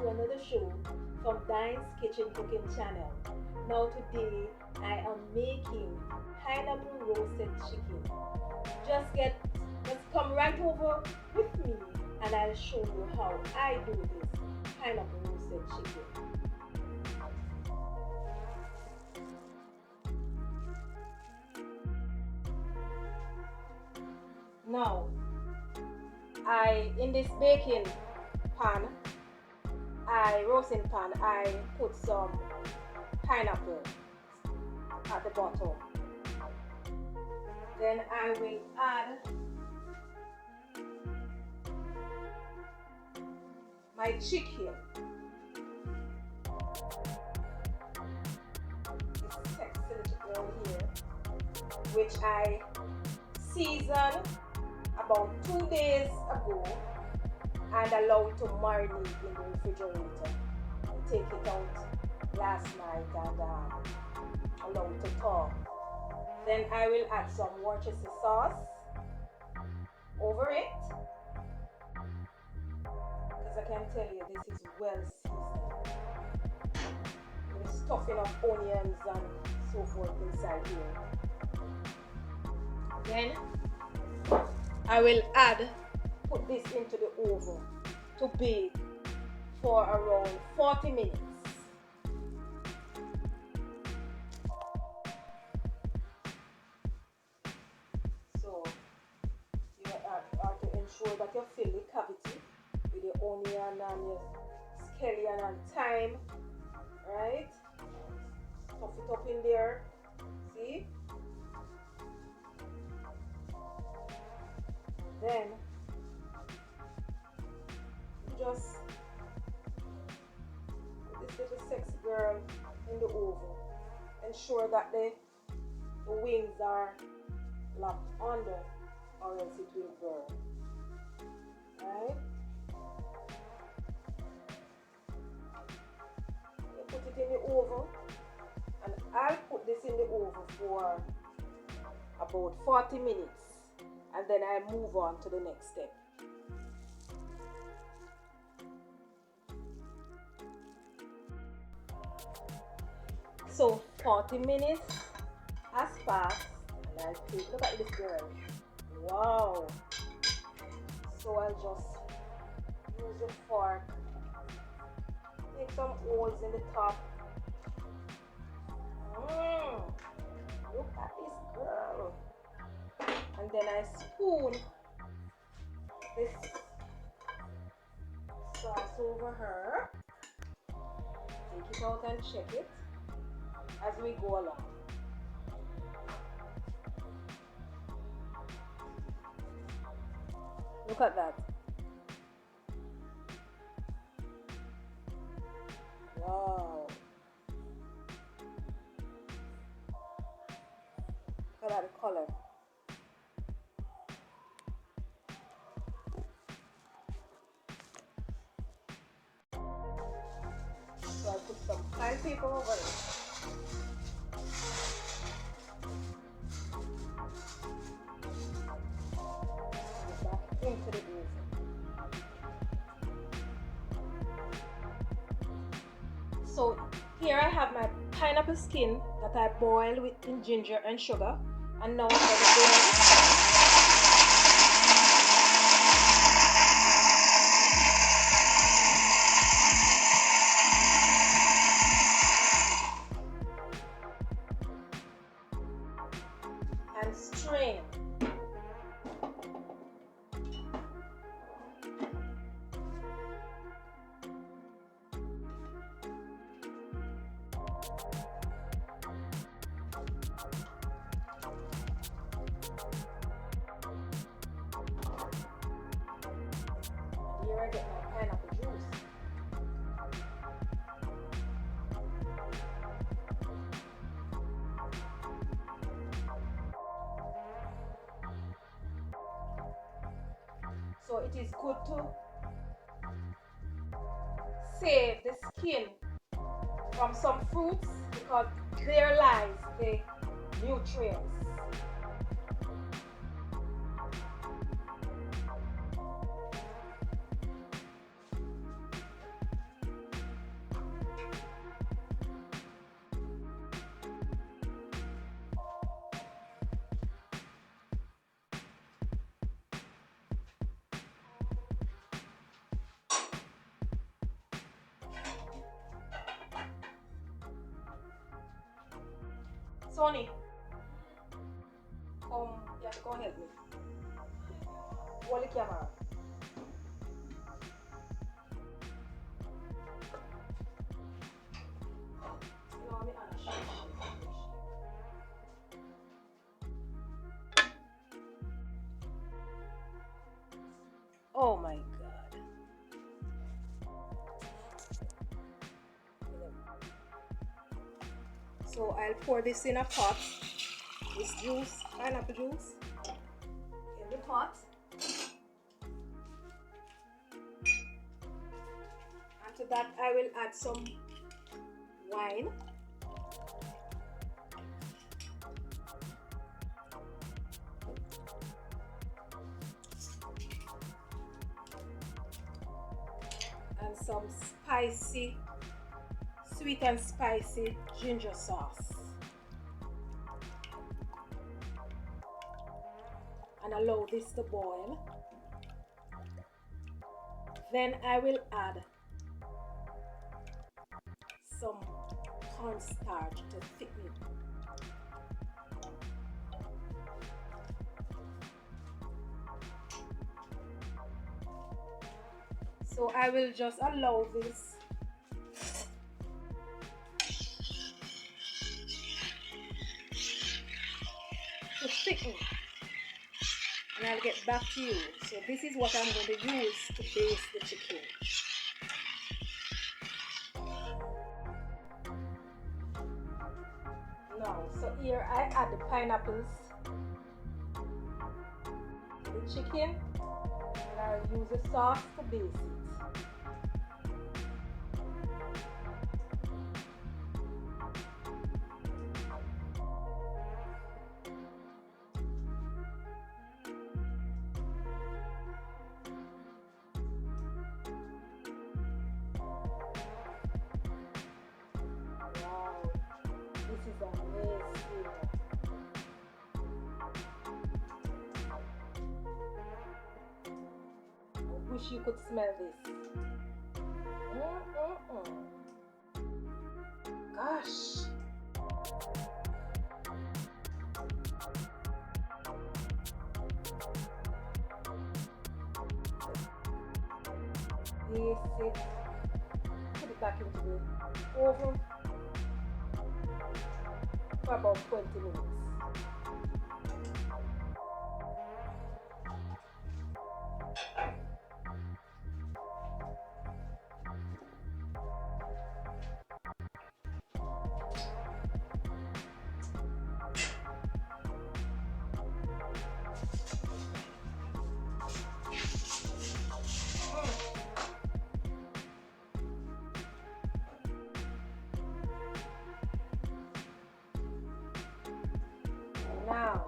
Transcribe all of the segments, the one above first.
to another show from Dine's Kitchen Cooking Channel. Now today I am making pineapple roasted chicken. Just come right over with me and I'll show you how I do this pineapple roasted chicken. Now, in this baking pan, roasting pan, I put some pineapple at the bottom. Then I will add my chicken. This sexy little girl here, which I seasoned about 2 days ago and allow it to marinate in the refrigerator. Take it out last night and allow it to thaw. Then I will add some Worcestershire sauce over it, because I can tell you this is well seasoned. With stuffing of onions and so forth inside here. Then I will put this into the oven to bake for around 40 minutes. So you have to ensure that you fill the cavity with your onion and your scallion and thyme, right? Stuff it up in there, see? Then you just put this little sexy girl in the oven. Ensure that the wings are locked under, or else it will burn. Right? You put it in the oven, and I'll put this in the oven for about 40 minutes. And then I move on to the next step. So 40 minutes has passed and I'll take, look at this girl. Wow. So I'll just use a fork, make some holes in the top. Look at this girl. And then I spoon this sauce over her. Take it out and check it as we go along. Look at that. Wow. Look at that color. So I put some file paper over it. Back into the oven. So here I have my pineapple skin that I boiled in ginger and sugar, and now I'm going to blend. And strain. Here I get my pineapple juice. So it is good to save the skin from some fruits, because there lies the nutrients. Sonny, come, you have to come help me. Hold the camera. No, me Anna. Oh my God. So I'll pour this in a pot. This juice, pineapple juice, in the pot. And to that I will add some wine. And some spicy, sweet and spicy ginger sauce. And allow this to boil. Then I will add some cornstarch to thicken it. So I will just allow this to thicken, and I'll get back to you. So this is what I'm going to use to baste the chicken. Now, so here I add the pineapples, the chicken, and I'll use the sauce to baste it. Wow, this is amazing. I wish you could smell this. Gosh. This is, put it back into the oven for about 20 minutes. Now,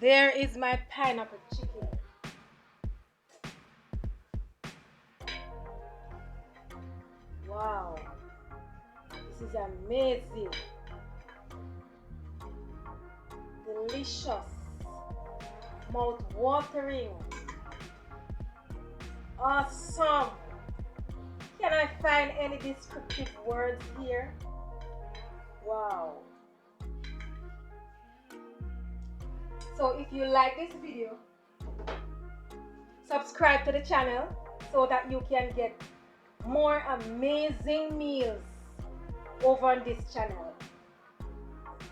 there is my pineapple chicken. Wow, this is amazing. Delicious, mouth-watering, awesome. Can I find any descriptive words here? Wow. So if you like this video, subscribe to the channel so that you can get more amazing meals over on this channel.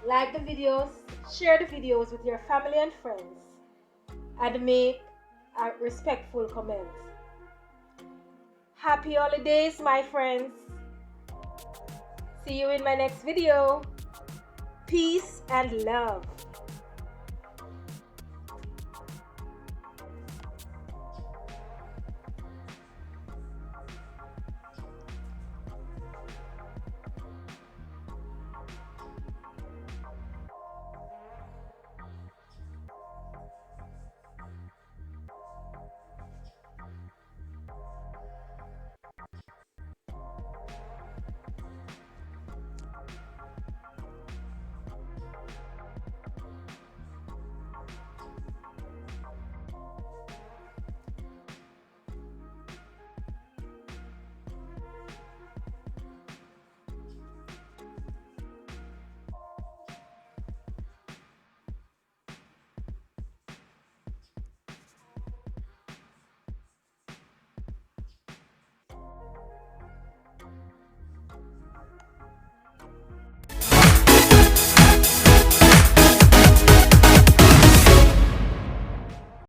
Like the videos, share the videos with your family and friends, and make a respectful comment. Happy holidays, my friends. See you in my next video. Peace and love.